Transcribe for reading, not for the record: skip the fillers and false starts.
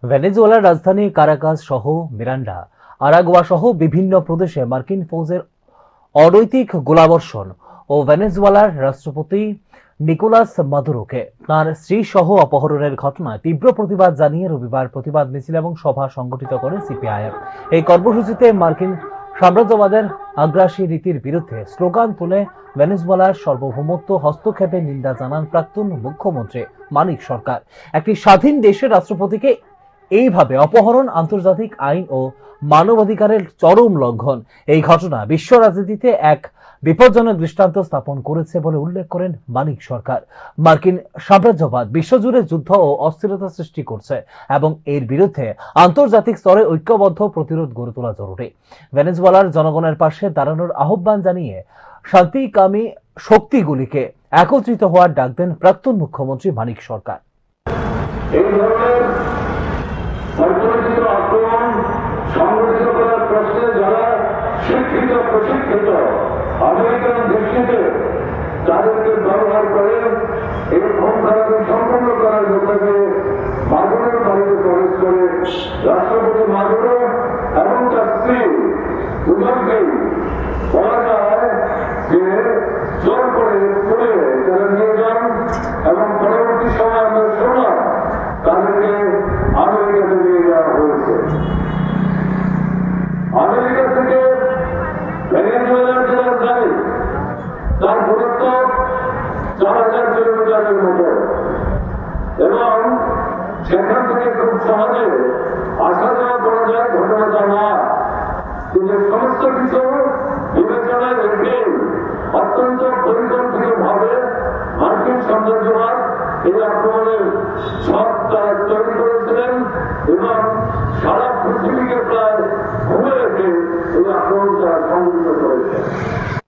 ভেনেজুয়েলার রাজধানী কারাকাস সহ মিরান্ডা, আরাগুয়া সহ বিভিন্ন প্রদেশে মার্কিন ফৌজের অনৈতিক গোলাবর্ষণ ও ভেনেজুয়েলার রাষ্ট্রপতি নিকোলাস মাদুরোকে তাঁর স্ত্রী সহ অপহরণের ঘটনায় তীব্র প্রতিবাদ জানিয়ে রবিবার প্রতিবাদ মিছিল এবং সভা সংগঠিত করে সিপিআইএম। এই কর্মসূচিতে মার্কিন সাম্রাজ্যবাদের আগ্রাসী রীতির বিরুদ্ধে স্লোগান তুলে ভেনেজুয়েলার সার্বভৌমত্ব হস্তক্ষেপের নিন্দা জানান প্রাক্তন মুখ্যমন্ত্রী মানিক সরকার। একটি স্বাধীন দেশের রাষ্ট্রপতিকে এইভাবে অপহরণ আন্তর্জাতিক আইন ও মানবাধিকারের চরম লঙ্ঘন। এই ঘটনা বিশ্ব রাজনীতিতে এক বিপজ্জনক দৃষ্টান্ত স্থাপন করেছে বলে উল্লেখ করেন মানিক সরকার। মার্কিন সাম্রাজ্যবাদ বিশ্বজুড়ে যুদ্ধ ও অস্থিরতা সৃষ্টি করছে এবং এর বিরুদ্ধে আন্তর্জাতিক স্তরে ঐক্যবদ্ধ প্রতিরোধ গড়ে তোলা জরুরি। ভেনেজুয়েলার জনগণের পাশে দাঁড়ানোর আহ্বান জানিয়ে শান্তিকামী শক্তিগুলিকে একত্রিত হওয়ার ডাক দেন প্রাক্তন মুখ্যমন্ত্রী মানিক সরকার। পরিকল্পিত আক্রমণ সংগঠিত করার প্রশ্নে যারা শিক্ষিত প্রশিক্ষিত আমেরিকান দৃষ্টিতে তাদেরকে ব্যবহার করে এই ক্ষমতাকে সম্পন্ন করার ব্যাপারে মাদুরোর বাড়িতে প্রবেশ করে রাষ্ট্রপতি মাদুরো এবং তার স্ত্রী দুজনকেই বলা যায় যে জোর করে পুড়ে তারা নিয়ে যান এবং পরবর্তী সময় আমরা শুনলাম তাদেরকে আমেরিকাতে নিয়ে যাওয়া হয়েছে। আমেরিকা থেকে ভেনেজুয়েলার যে রাজধানী তার দূরত্ব 4000 কিলোমিটারের মতো এবং সেখান থেকে খুব সহজে আসা যাওয়া করা যায়, ঘটনাটা না। কিন্তু সমস্ত কিছু বিবেচনায় রেখে অত্যন্ত পরিকল্পিত ভাবে মার্কিন সাম্রাজ্যবাদ এই আক্রমণের ছক তারা তৈরি করেছিলেন এবং সারা পৃথিবীকে প্রায় ঘুরে রেখে এই আক্রমণ তারা সংঘটিত